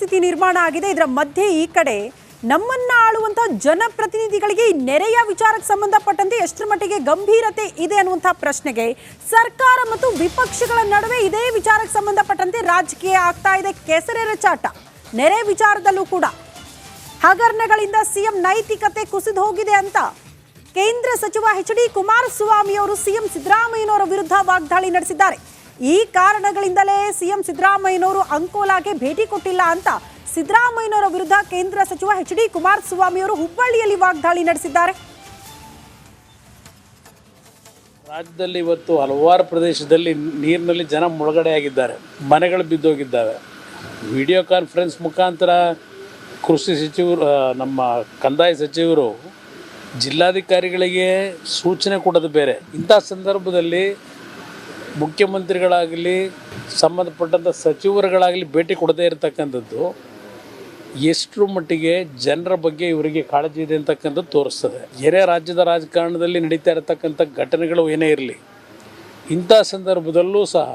ಪರಿಸ್ಥಿತಿ ನಿರ್ಮಾಣ ಆಗಿದೆ. ಇದರ ಮಧ್ಯೆ ಈ ಕಡೆ ನಮ್ಮನ್ನ ಆಳುವಂತ ಜನಪ್ರತಿನಿಧಿಗಳಿಗೆ ನೆರೆಯ ವಿಚಾರಕ್ಕೆ ಸಂಬಂಧಪಟ್ಟಂತೆ ಎಷ್ಟರ ಮಟ್ಟಿಗೆ ಗಂಭೀರತೆ ಇದೆ ಅನ್ನುವಂಥ ಪ್ರಶ್ನೆಗೆ ಸರ್ಕಾರ ಮತ್ತು ವಿಪಕ್ಷಗಳ ನಡುವೆ ಇದೇ ವಿಚಾರಕ್ಕೆ ಸಂಬಂಧಪಟ್ಟಂತೆ ರಾಜಕೀಯ ಆಗ್ತಾ ಇದೆ. ಕೆಸರೆರಚಾಟ ನೆರೆ ವಿಚಾರದಲ್ಲೂ ಕೂಡ ಹಗರಣಗಳಿಂದ ಸಿಎಂ ನೈತಿಕತೆ ಕುಸಿದು ಹೋಗಿದೆ ಅಂತ ಕೇಂದ್ರ ಸಚಿವ ಎಚ್.ಡಿ. ಕುಮಾರಸ್ವಾಮಿ ಅವರು ಸಿಎಂ ಸಿದ್ದರಾಮಯ್ಯನವರ ವಿರುದ್ಧ ವಾಗ್ದಾಳಿ ನಡೆಸಿದ್ದಾರೆ. ಈ ಕಾರಣಗಳಿಂದಲೇ ಸಿಎಂ ಸಿದ್ದರಾಮಯ್ಯನವರು ಅಂಕೋಲಾಗೆ ಭೇಟಿ ಕೊಟ್ಟಿಲ್ಲ ಅಂತ ಸಿದ್ದರಾಮಯ್ಯನವರ ವಿರುದ್ಧ ಕೇಂದ್ರ ಸಚಿವ ಎಚ್.ಡಿ. ಕುಮಾರಸ್ವಾಮಿ ಅವರು ಹುಬ್ಬಳ್ಳಿಯಲ್ಲಿ ವಾಗ್ದಾಳಿ ನಡೆಸಿದ್ದಾರೆ. ರಾಜ್ಯದಲ್ಲಿ ಇವತ್ತು ಹಲವಾರು ಪ್ರದೇಶದಲ್ಲಿ ನೀರಿನಲ್ಲಿ ಜನ ಮುಳುಗಡೆಯಾಗಿದ್ದಾರೆ, ಮನೆಗಳು ಬಿದ್ದೋಗಿದ್ದಾವೆ. ವಿಡಿಯೋ ಕಾನ್ಫರೆನ್ಸ್ ಮುಖಾಂತರ ಕೃಷಿ ಸಚಿವರು, ನಮ್ಮ ಕಂದಾಯ ಸಚಿವರು ಜಿಲ್ಲಾಧಿಕಾರಿಗಳಿಗೆ ಸೂಚನೆ ಕೊಡೋದು ಬೇರೆ. ಇಂಥ ಸಂದರ್ಭದಲ್ಲಿ ಮುಖ್ಯಮಂತ್ರಿಗಳಾಗಲಿ ಸಂಬಂಧಪಟ್ಟಂಥ ಸಚಿವರುಗಳಾಗಲಿ ಭೇಟಿ ಕೊಡದೇ ಇರತಕ್ಕಂಥದ್ದು ಎಷ್ಟರ ಮಟ್ಟಿಗೆ ಜನರ ಬಗ್ಗೆ ಇವರಿಗೆ ಕಾಳಜಿ ಇದೆ ಅಂತಕ್ಕಂಥದ್ದು ತೋರಿಸ್ತದೆ. ಬೇರೆ ರಾಜ್ಯದ ರಾಜಕಾರಣದಲ್ಲಿ ನಡೀತಾ ಇರತಕ್ಕಂಥ ಘಟನೆಗಳು ಏನೇ ಇರಲಿ, ಇಂಥ ಸಂದರ್ಭದಲ್ಲೂ ಸಹ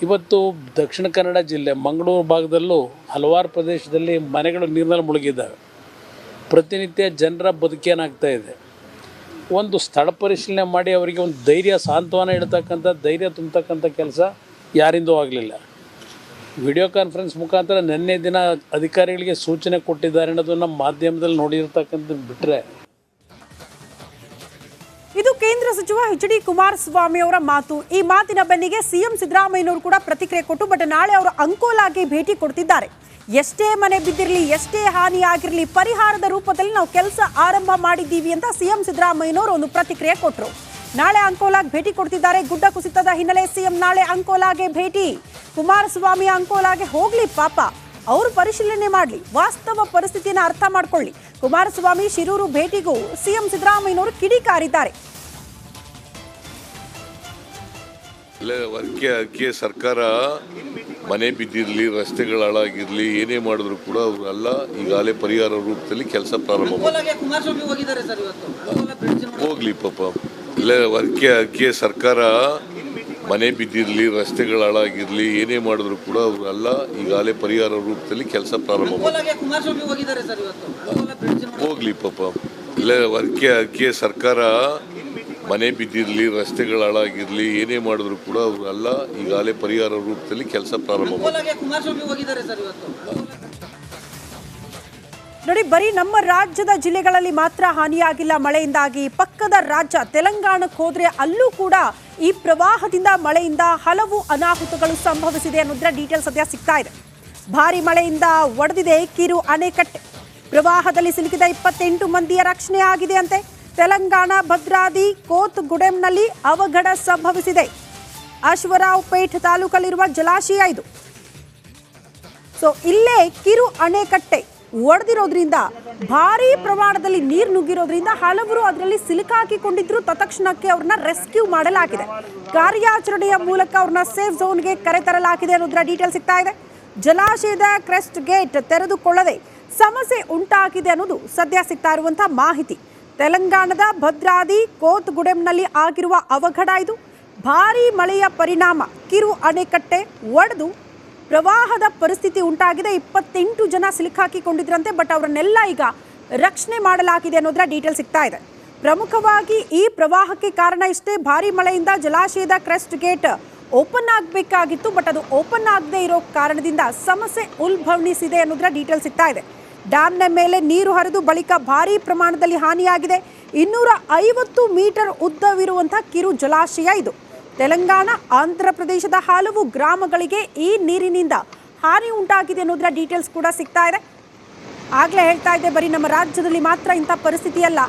ಇವತ್ತು ದಕ್ಷಿಣ ಕನ್ನಡ ಜಿಲ್ಲೆ ಮಂಗಳೂರು ಭಾಗದಲ್ಲೂ ಹಲವಾರು ಪ್ರದೇಶದಲ್ಲಿ ಮನೆಗಳು ನೀರಿನಲ್ಲಿ ಮುಳುಗಿದ್ದಾವೆ. ಪ್ರತಿನಿತ್ಯ ಜನರ ಬದುಕೇನಾಗ್ತಾ ಇದೆ. ಒಂದು ಸ್ಥಳ ಪರಿಶೀಲನೆ ಮಾಡಿ ಅವರಿಗೆ ಒಂದು ಧೈರ್ಯ, ಸಾಂತ್ವನ ಇಡ್ತಕ್ಕಂಥ, ಧೈರ್ಯ ತುಂಬತಕ್ಕಂಥ ಕೆಲಸ ಯಾರಿಂದೂ ಆಗಲಿಲ್ಲ. ವಿಡಿಯೋ ಕಾನ್ಫರೆನ್ಸ್ ಮುಖಾಂತರ ನಿನ್ನೆ ದಿನ ಅಧಿಕಾರಿಗಳಿಗೆ ಸೂಚನೆ ಕೊಟ್ಟಿದ್ದಾರೆ ಅನ್ನೋದನ್ನು ಮಾಧ್ಯಮದಲ್ಲಿ ನೋಡಿರ್ತಕ್ಕಂಥದ್ದು ಬಿಟ್ಟರೆ, ಇದು ಕೇಂದ್ರ ಸಚಿವ ಎಚ್.ಡಿ. ಕುಮಾರಸ್ವಾಮಿ ಅವರ ಮಾತು. ಈ ಮಾತಿನ ಬೆನ್ನಿಗೆ ಸಿಎಂ ಸಿದ್ದರಾಮಯ್ಯನವರು ಕೂಡ ಪ್ರತಿಕ್ರಿಯೆ ಕೊಟ್ಟು, ಬಟ್ ನಾಳೆ ಅವರು ಅಂಕೋಲಾಗೆ ಭೇಟಿ ಕೊಡ್ತಿದ್ದಾರೆ. ಎಷ್ಟೇ ಮನೆ ಬಿದ್ದಿರಲಿ, ಎಷ್ಟೇ ಹಾನಿ ಆಗಿರಲಿ, ಪರಿಹಾರದ ರೂಪದಲ್ಲಿ ನಾವು ಕೆಲಸ ಆರಂಭ ಮಾಡಿದ್ದೀವಿ ಅಂತ ಸಿಎಂ ಸಿದ್ದರಾಮಯ್ಯನವರು ಒಂದು ಪ್ರತಿಕ್ರಿಯೆ ಕೊಟ್ಟರು. ನಾಳೆ ಅಂಕೋಲಾಗೆ ಭೇಟಿ ಕೊಡ್ತಿದ್ದಾರೆ. ಗುಡ್ಡ ಕುಸಿತದ ಹಿನ್ನೆಲೆ ಸಿಎಂ ನಾಳೆ ಅಂಕೋಲಾಗೆ ಭೇಟಿ. ಕುಮಾರಸ್ವಾಮಿ ಅಂಕೋಲಾಗೆ ಹೋಗ್ಲಿ, ಪಾಪ ಅವರು ಪರಿಶೀಲನೆ ಮಾಡಲಿ, ವಾಸ್ತವ ಪರಿಸ್ಥಿತಿಯನ್ನು ಅರ್ಥ ಮಾಡ್ಕೊಳ್ಳಿ. ಕುಮಾರಸ್ವಾಮಿ ಶಿರೂರು ಭೇಟಿಗೂ ಸಿಎಂ ಸಿದ್ದರಾಮಯ್ಯನವರು ಕಿಡಿಕಾರಿದ್ದಾರೆ. ಅಕ್ಕೆ ಸರ್ಕಾರ ಮನೆ ಬಿದ್ದಿರಲಿ, ರಸ್ತೆಗಳು ಹಾಳಾಗಿರಲಿ, ಏನೇ ಮಾಡಿದ್ರು ಕೂಡ ಅವರೆಲ್ಲ ಈಗಾಗಲೇ ಪರಿಹಾರ ರೂಪದಲ್ಲಿ ಕೆಲಸ ಪ್ರಾರಂಭ ಹೋಗ್ಲಿ ಪಾಪ. ಅಕ್ಕೆ ಸರ್ಕಾರ ಮನೆ ಬಿದ್ದಿರಲಿ, ರಸ್ತೆಗಳು ಹಾಳಾಗಿರಲಿ, ಏನೇ ಮಾಡಿದ್ರು ಕೂಡ ಅವರೆಲ್ಲ ಈಗಾಗಲೇ ಪರಿಹಾರ ರೂಪದಲ್ಲಿ ಕೆಲಸ ಪ್ರಾರಂಭ ಹೋಗ್ಲಿ ಪಾಪ. ಅಕ್ಕೆ ಸರ್ಕಾರ ಮನೆ ಬಿದ್ದಿರಲಿ, ರಸ್ತೆಗಳು ಹಾಳಾಗಿರಲಿ, ಏನೇ ಮಾಡಿದ್ರು ಕೂಡ ಅವರೆಲ್ಲ ಈಗಾಗಲೇ ಪರಿಹಾರ ರೂಪದಲ್ಲಿ ಕೆಲಸ ಪ್ರಾರಂಭ ನೋಡಿ, ಬರೀ ನಮ್ಮ ರಾಜ್ಯದ ಜಿಲ್ಲೆಗಳಲ್ಲಿ ಮಾತ್ರ ಹಾನಿಯಾಗಿಲ್ಲ ಮಳೆಯಿಂದಾಗಿ. ಪಕ್ಕದ ರಾಜ್ಯ ತೆಲಂಗಾಣಕ್ಕೆ ಹೋದ್ರೆ ಅಲ್ಲೂ ಕೂಡ ಈ ಪ್ರವಾಹದಿಂದ, ಮಳೆಯಿಂದ ಹಲವು ಅನಾಹುತಗಳು ಸಂಭವಿಸಿದೆ ಅನ್ನೋದ್ರ ಡೀಟೇಲ್ಸ್ ಸದ್ಯ ಸಿಗ್ತಾ ಇದೆ. ಭಾರಿ ಮಳೆಯಿಂದ ಒಡೆದಿದೆ ಕಿರು ಅಣೆಕಟ್ಟೆ. ಪ್ರವಾಹದಲ್ಲಿ ಸಿಲುಕಿದ 28 ಮಂದಿಯ ರಕ್ಷಣೆ ಆಗಿದೆ ಅಂತೆ. ತೆಲಂಗಾಣ ಭದ್ರಾದಿ ಕೋತ್ಗುಡೆಂನಲ್ಲಿ ಅವಘಡ ಸಂಭವಿಸಿದೆ. ಅಶ್ವರಾವ್ ಪೇಟ್ ತಾಲೂಕಲ್ಲಿರುವ ಜಲಾಶಯ ಇದು. ಸೊ ಇಲ್ಲೇ ಕಿರು ಅಣೆಕಟ್ಟೆ ಒಡೆದಿರೋದ್ರಿಂದ, ಭಾರಿ ಪ್ರಮಾಣದಲ್ಲಿ ನೀರು ನುಗ್ಗಿರೋದ್ರಿಂದ ಹಲವರು ಅದರಲ್ಲಿ ಸಿಲುಕಾಕಿಕೊಂಡಿದ್ರು. ತತ್ಕ್ಷಣಕ್ಕೆ ಅವ್ರನ್ನ ರೆಸ್ಕ್ಯೂ ಮಾಡಲಾಗಿದೆ. ಕಾರ್ಯಾಚರಣೆಯ ಮೂಲಕ ಅವ್ರನ್ನ ಸೇಫ್ ಝೋನ್ಗೆ ಕರೆತರಲಾಗಿದೆ ಅನ್ನೋದ್ರ ಡೀಟೇಲ್ ಸಿಗ್ತಾ ಇದೆ. ಜಲಾಶಯದ ಕ್ರೆಸ್ಟ್ ಗೇಟ್ ತೆರೆದುಕೊಳ್ಳದೆ ಸಮಸ್ಯೆ ಉಂಟಾಗಿದೆ ಅನ್ನೋದು ಸದ್ಯ ಸಿಗ್ತಾ ಇರುವಂತಹ ಮಾಹಿತಿ. ತೆಲಂಗಾಣದ ಭದ್ರಾದಿ ಕೋತ್ಗುಡೆಂನಲ್ಲಿ ಆಗಿರುವ ಅವಘಡ ಇದು. ಭಾರೀ ಮಳೆಯ ಪರಿಣಾಮ ಕಿರು ಅಣೆಕಟ್ಟೆ ಒಡೆದು ಪ್ರವಾಹದ ಪರಿಸ್ಥಿತಿ ಉಂಟಾಗಿದೆ. 28 ಜನ ಸಿಲುಕಾಕಿಕೊಂಡಿದ್ರಂತೆ, ಬಟ್ ಅವರನ್ನೆಲ್ಲ ಈಗ ರಕ್ಷಣೆ ಮಾಡಲಾಗಿದೆ ಅನ್ನೋದ್ರ ಡೀಟೇಲ್ ಸಿಗ್ತಾ ಇದೆ. ಪ್ರಮುಖವಾಗಿ ಈ ಪ್ರವಾಹಕ್ಕೆ ಕಾರಣ ಇಷ್ಟೇ, ಭಾರೀ ಮಳೆಯಿಂದ ಜಲಾಶಯದ ಕ್ರೆಸ್ಟ್ ಗೇಟ್ ಓಪನ್ ಆಗಬೇಕಾಗಿತ್ತು, ಬಟ್ ಅದು ಓಪನ್ ಆಗದೆ ಇರೋ ಕಾರಣದಿಂದ ಸಮಸ್ಯೆ ಉಲ್ಬಣಿಸಿದೆ ಅನ್ನೋದ್ರ ಡೀಟೇಲ್ ಸಿಗ್ತಾ ಇದೆ. ಡ್ಯಾಮ್ನ ಮೇಲೆ ನೀರು ಹರಿದು ಬಳಿಕ ಭಾರೀ ಪ್ರಮಾಣದಲ್ಲಿ ಹಾನಿಯಾಗಿದೆ. 250 ಮೀಟರ್ ಉದ್ದವಿರುವಂತಹ ಕಿರು ಜಲಾಶಯ ಇದು. ತೆಲಂಗಾಣ, ಆಂಧ್ರ ಪ್ರದೇಶದ ಹಲವು ಗ್ರಾಮಗಳಿಗೆ ಈ ನೀರಿನಿಂದ ಹಾನಿ ಉಂಟಾಗಿದೆ ಅನ್ನೋದ್ರ ಡೀಟೇಲ್ಸ್ ಕೂಡ ಸಿಗ್ತಾ ಇದೆ. ಆಗ್ಲೇ ಹೇಳ್ತಾ ಇದ್ದೆ, ಬರೀ ನಮ್ಮ ರಾಜ್ಯದಲ್ಲಿ ಮಾತ್ರ ಇಂಥ ಪರಿಸ್ಥಿತಿ ಅಲ್ಲ,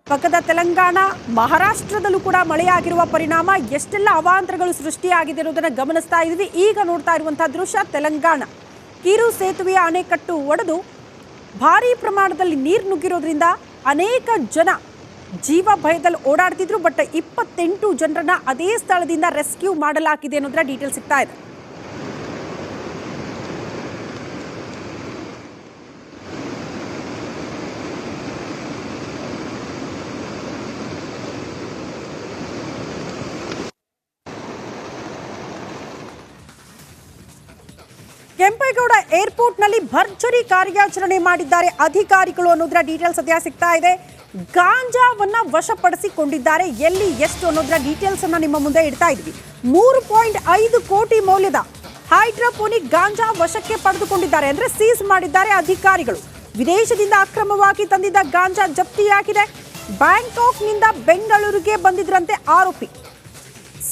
ಪಕ್ಕದ ತೆಲಂಗಾಣ, ಮಹಾರಾಷ್ಟ್ರದಲ್ಲೂ ಕೂಡ ಮಳೆಯಾಗಿರುವ ಪರಿಣಾಮ ಎಷ್ಟೆಲ್ಲ ಅವಾಂತರಗಳು ಸೃಷ್ಟಿಯಾಗಿದೆ ಅನ್ನೋದನ್ನು ಗಮನಿಸ್ತಾ ಇದ್ವಿ. ಈಗ ನೋಡ್ತಾ ಇರುವಂತಹ ದೃಶ್ಯ ತೆಲಂಗಾಣ ಕಿರು ಸೇತುವೆಯ ಅಣೆಕಟ್ಟು ಒಡೆದು ಭಾರೀ ಪ್ರಮಾಣದಲ್ಲಿ ನೀರು ನುಗ್ಗಿರೋದ್ರಿಂದ ಅನೇಕ ಜನ ಜೀವ ಭಯದಲ್ಲಿ ಓಡಾಡ್ತಿದ್ರು. ಬಟ್ 28 ಜನರನ್ನ ಅದೇ ಸ್ಥಳದಿಂದ ರೆಸ್ಕ್ಯೂ ಮಾಡಲಾಗಿದೆ ಅನ್ನೋದ್ರ ಡೀಟೇಲ್ ಸಿಗ್ತಾ ಇದೆ. ಕೆಂಪೇಗೌಡ ಏರ್ಪೋರ್ಟ್ನಲ್ಲಿ ಭರ್ಜರಿ ಕಾರ್ಯಾಚರಣೆ ಮಾಡಿದ್ದಾರೆ ಅಧಿಕಾರಿಗಳು ಅನ್ನೋದರ ಡೀಟೇಲ್ಸ್ ಸದ್ಯ ಸಿಗ್ತಾ ಇದೆ. ಗಾಂಜಾವನ್ನ ವಶಪಡಿಸಿಕೊಂಡಿದ್ದಾರೆ. ಎಲ್ಲಿ ಎಷ್ಟು ಅನ್ನೋದರ ಡೀಟೇಲ್ಸ್ ಅನ್ನ ನಿಮ್ಮ ಮುಂದೆ ಇಡ್ತಾ ಇದ್ವಿ. 3.5 ಕೋಟಿ ಮೌಲ್ಯದ ಹೈಡ್ರೋಪೋನಿಕ್ ಗಾಂಜಾ ವಶಕ್ಕೆ ಪಡೆದುಕೊಂಡಿದ್ದಾರೆ, ಅಂದ್ರೆ ಸೀಸ್ ಮಾಡಿದ್ದಾರೆ ಅಧಿಕಾರಿಗಳು. ವಿದೇಶದಿಂದ ಅಕ್ರಮವಾಗಿ ತಂದಿದ್ದ ಗಾಂಜಾ ಜಪ್ತಿಯಾಗಿದೆ. ಬ್ಯಾಂಕಾಕ್ನಿಂದ ಬೆಂಗಳೂರಿಗೆ ಬಂದಿದ್ರಂತೆ ಆರೋಪಿ.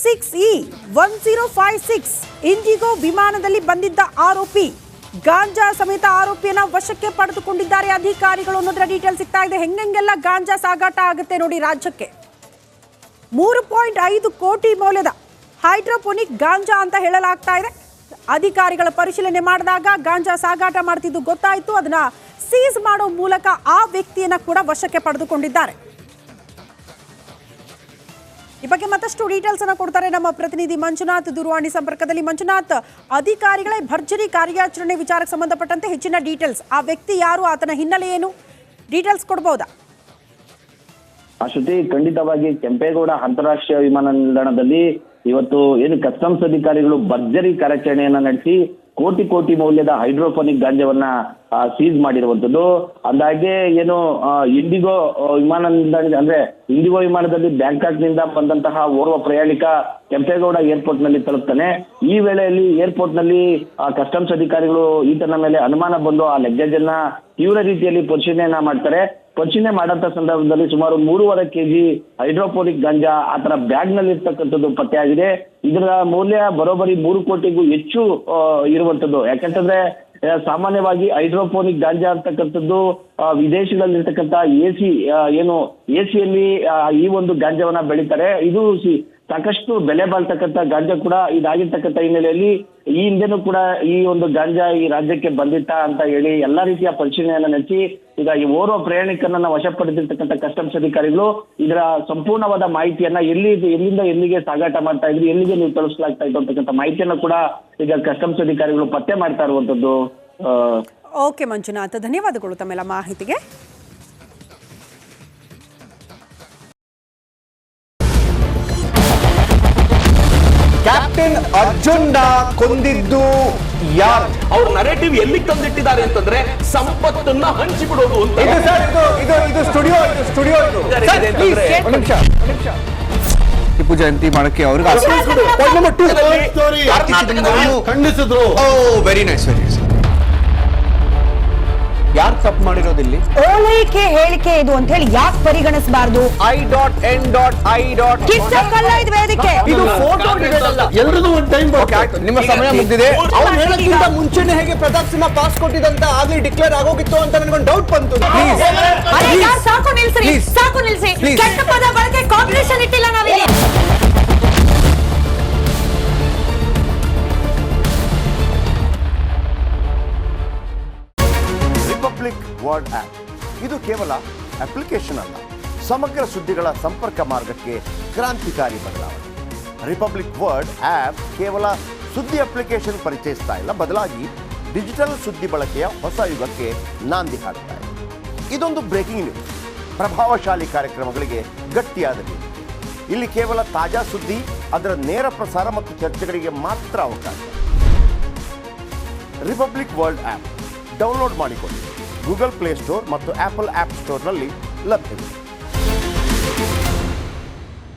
6E1056 ಇಂಡಿಗೋ ವಿಮಾನದಲ್ಲಿ ಬಂದಿದ್ದ ಆರೋಪಿ. ಗಾಂಜಾ ಸಮೇತ ಆರೋಪಿಯನ್ನ ವಶಕ್ಕೆ ಪಡೆದುಕೊಂಡಿದ್ದಾರೆ ಅಧಿಕಾರಿಗಳು ಅನ್ನೋದರ ಡೀಟೇಲ್ ಸಿಗ್ತಾ ಇದೆ. ಹೆಂಗೆಲ್ಲ ಗಾಂಜಾ ಸಾಗಾಟ ಆಗುತ್ತೆ ನೋಡಿ ರಾಜ್ಯಕ್ಕೆ. 3.5 ಕೋಟಿ ಮೌಲ್ಯದ ಹೈಡ್ರೋಪೋನಿಕ್ ಗಾಂಜಾ ಅಂತ ಹೇಳಲಾಗ್ತಾ ಇದೆ. ಅಧಿಕಾರಿಗಳ ಪರಿಶೀಲನೆ ಮಾಡಿದಾಗ ಗಾಂಜಾ ಸಾಗಾಟ ಮಾಡ್ತಿದ್ದು ಗೊತ್ತಾಯಿತು. ಅದನ್ನ ಸೀಸ್ ಮಾಡೋ ಮೂಲಕ ಆ ವ್ಯಕ್ತಿಯನ್ನ ಕೂಡ ವಶಕ್ಕೆ ಪಡೆದುಕೊಂಡಿದ್ದಾರೆ. ಈ ಬಗ್ಗೆ ಮತ್ತಷ್ಟು ಡೀಟೇಲ್ಸ್ ಅನ್ನು ಕೊಡ್ತಾರೆ ನಮ್ಮ ಪ್ರತಿನಿಧಿ ಮಂಜುನಾಥ್ ದೂರವಾಣಿ ಸಂಪರ್ಕದಲ್ಲಿ. ಮಂಜುನಾಥ್, ಅಧಿಕಾರಿಗಳೇ ಭರ್ಜರಿ ಕಾರ್ಯಾಚರಣೆ ವಿಚಾರಕ್ಕೆ ಸಂಬಂಧಪಟ್ಟಂತೆ ಹೆಚ್ಚಿನ ಡೀಟೇಲ್ಸ್, ಆ ವ್ಯಕ್ತಿ ಯಾರು, ಆತನ ಹಿನ್ನೆಲೆ ಏನು, ಡೀಟೇಲ್ಸ್ ಕೊಡಬಹುದಾ? ಶ್ರುತಿ, ಖಂಡಿತವಾಗಿ ಕೆಂಪೇಗೌಡ ಅಂತಾರಾಷ್ಟ್ರೀಯ ವಿಮಾನ ನಿಲ್ದಾಣದಲ್ಲಿ ಇವತ್ತು ಏನು ಕಸ್ಟಮ್ಸ್ ಅಧಿಕಾರಿಗಳು ಭರ್ಜರಿ ಕಾರ್ಯಾಚರಣೆಯನ್ನ ನಡೆಸಿ ಕೋಟಿ ಮೌಲ್ಯದ ಹೈಡ್ರೋಫೋನಿಕ್ ಗಾಂಜಾವನ್ನ ಸೀಸ್ ಮಾಡಿರುವಂತದ್ದು. ಅಂದಾಗೆ ಏನು ಇಂಡಿಗೋ ವಿಮಾನ ನಿಲ್ದಾಣ ಅಂದ್ರೆ ಇಂಡಿಗೋ ವಿಮಾನದಲ್ಲಿ ಬ್ಯಾಂಕಾಕ್ ನಿಂದ ಬಂದಂತಹ ಓರ್ವ ಪ್ರಯಾಣಿಕ ಕೆಂಪೇಗೌಡ ಏರ್ಪೋರ್ಟ್ ನಲ್ಲಿ ತಲುಪ್ತಾನೆ. ಈ ವೇಳೆಯಲ್ಲಿ ಏರ್ಪೋರ್ಟ್ ನಲ್ಲಿ ಕಸ್ಟಮ್ಸ್ ಅಧಿಕಾರಿಗಳು ಈತನ ಮೇಲೆ ಅನುಮಾನ ಬಂದು ಆ ಲಗೇಜ್ ಅನ್ನ ತೀವ್ರ ರೀತಿಯಲ್ಲಿ ಪರಿಶೀಲನೆಯನ್ನ ಮಾಡ್ತಾರೆ. ಪರಿಶೀಲನೆ ಮಾಡಂತ ಸಂದರ್ಭದಲ್ಲಿ ಸುಮಾರು 3.5 kg ಹೈಡ್ರೋಪೋನಿಕ್ ಗಾಂಜಾ ಆತರ ಬ್ಯಾಗ್ ನಲ್ಲಿ ಇರ್ತಕ್ಕಂಥದ್ದು ಪತ್ತೆಯಾಗಿದೆ. ಇದರ ಮೌಲ್ಯ ಬರೋಬ್ಬರಿ 3 ಕೋಟಿಗೂ ಹೆಚ್ಚು ಇರುವಂತದ್ದು. ಯಾಕಂತಂದ್ರೆ ಸಾಮಾನ್ಯವಾಗಿ ಹೈಡ್ರೋಪೋನಿಕ್ ಗಾಂಜಾ ಅಂತಕ್ಕಂಥದ್ದು ವಿದೇಶಗಳಲ್ಲಿರ್ತಕ್ಕಂಥ ಎಸಿಯಲ್ಲಿ ಈ ಒಂದು ಗಾಂಜಾವನ್ನ ಬೆಳೀತಾರೆ. ಇದು ಸಾಕಷ್ಟು ಬೆಲೆ ಬಾಳ್ತಕ್ಕಂಥ ಗಾಂಜಾ ಕೂಡ ಇದಾಗಿರ್ತಕ್ಕಂಥ ಹಿನ್ನೆಲೆಯಲ್ಲಿ ಈ ಹಿಂದೆನೂ ಕೂಡ ಈ ಒಂದು ಗಾಂಜಾ ಈ ರಾಜ್ಯಕ್ಕೆ ಬಂದಿತ್ತ ಅಂತ ಹೇಳಿ ಎಲ್ಲಾ ರೀತಿಯ ಪರಿಶೀಲನೆಯನ್ನ ನಡೆಸಿ ಈಗ ಈ ಓರ್ವ ಪ್ರಯಾಣಿಕರನ್ನ ವಶಪಡಿಸಿರ್ತಕ್ಕಂಥ ಕಸ್ಟಮ್ಸ್ ಅಧಿಕಾರಿಗಳು ಇದರ ಸಂಪೂರ್ಣವಾದ ಮಾಹಿತಿಯನ್ನ ಎಲ್ಲಿಂದ ಎಲ್ಲಿಗೆ ಸಾಗಾಟ ಮಾಡ್ತಾ ಇದ್ರು, ಎಲ್ಲಿಗೆ ನೀವು ತಲುಪಿಸಲಾಗ್ತಾ ಇತ್ತು ಅಂತಕ್ಕಂಥ ಮಾಹಿತಿಯನ್ನ ಕೂಡ ಈಗ ಕಸ್ಟಮ್ಸ್ ಅಧಿಕಾರಿಗಳು ಪತ್ತೆ ಮಾಡ್ತಾ ಇರುವಂತದ್ದು. ಓಕೆ ಮಂಜುನಾಥ್, ಧನ್ಯವಾದಗಳು ತಮ್ಮೆಲ್ಲ ಮಾಹಿತಿಗೆ. ಕ್ಯಾಪ್ಟನ್ ಅರ್ಜುನ್ ಕೊಂದಿದ್ದು ಯಾರು? ಅವ್ರ ನರೇಟಿವ್ ಎಲ್ಲಿ ತಂದಿಟ್ಟಿದ್ದಾರೆ ಅಂತಂದ್ರೆ ಸಂಪತ್ತನ್ನ ಹಂಚಿಬಿಡೋದು ಅಂತ. ಇದು ಸ್ಟುಡಿಯೋ ಟಿಪ್ಪು ಜಯಂತಿ ಮಾಡಕ್ಕೆ ಅವ್ರಿಗೆ ಖಂಡಿಸಿದ್ರು. Very nice. ಯಾರು ತಪ್ಪು ಮಾಡಿರೋದಿಲ್ಲಿ? ಓಲೈಕೆ ಹೇಳಿಕೆ ಇದು ಅಂತ ಹೇಳಿ ಯಾಕೆ ಪರಿಗಣಿಸಬಾರದು? I.N.I. ವೇದಿಕೆ ಇದು ಫೋಟೋ ಎಲ್ರಿಗೂ ಒಂದು ಟೈಮ್ ನಿಮ್ಮ ಸಮಯ ಮುಗಿದಿದೆ. ಅವ್ರು ಹೇಳೋಕ್ಕಿಂತ ಮುಂಚೆನೆ ಹೇಗೆ ಪ್ರತಾಪ್ ಸಿಂಹ ಪಾಸ್ ಕೊಟ್ಟಿದಂತ ಆಗ್ಲಿ ಡಿಕ್ಲೇರ್ ಆಗೋಗಿತ್ತು ಅಂತ ನನಗೊಂದು ಡೌಟ್ ಬಂತು. ಸಾಕು ನಿಲ್ಸಿ. ಕೆಟ್ಟ ಪದ ಬಳಕೆ ಕಾಂಪಿಟೇಷನ್ ಇಟ್ಟಿಲ್ಲ ನಾವಿಲ್ಲಿ. ರಿಪಬ್ಲಿಕ್ ವರ್ಡ್ ಆಪ್ ಇದು ಕೇವಲ ಅಪ್ಲಿಕೇಶನ್ ಅಲ್ಲ, ಸಮಗ್ರ ಸುದ್ದಿಗಳ ಸಂಪರ್ಕ ಮಾರ್ಗಕ್ಕೆ ಕ್ರಾಂತಿಕಾರಿ ಬದಲಾವಣೆ. ರಿಪಬ್ಲಿಕ್ ವರ್ಡ್ ಆಪ್ ಕೇವಲ ಸುದ್ದಿ ಅಪ್ಲಿಕೇಶನ್ ಪರಿಚಯಿಸ್ತಾ ಇಲ್ಲ, ಬದಲಾಗಿ ಡಿಜಿಟಲ್ ಸುದ್ದಿ ಬಳಕೆಯ ಹೊಸ ಯುಗಕ್ಕೆ ನಾಂದಿ ಹಾಡ್ತಾ ಇದೆ. ಇದೊಂದು ಬ್ರೇಕಿಂಗ್ ನ್ಯೂಸ್, ಪ್ರಭಾವಶಾಲಿ ಕಾರ್ಯಕ್ರಮಗಳಿಗೆ ಗಟ್ಟಿಯಾದ ನ್ಯೂಸ್. ಇಲ್ಲಿ ಕೇವಲ ತಾಜಾ ಸುದ್ದಿ, ಅದರ ನೇರ ಪ್ರಸಾರ ಮತ್ತು ಚರ್ಚೆಗಳಿಗೆ ಮಾತ್ರ ಅವಕಾಶ. ರಿಪಬ್ಲಿಕ್ ವರ್ಲ್ಡ್ ಆಪ್ ಡೌನ್ಲೋಡ್ ಮಾಡಿಕೊಳ್ಳಿ. ಗೂಗಲ್ ಪ್ಲೇ ಸ್ಟೋರ್ ಮತ್ತು ಆಪಲ್ ಆಪ್ ಸ್ಟೋರ್ನಲ್ಲಿ ಲಭ್ಯವಿದೆ.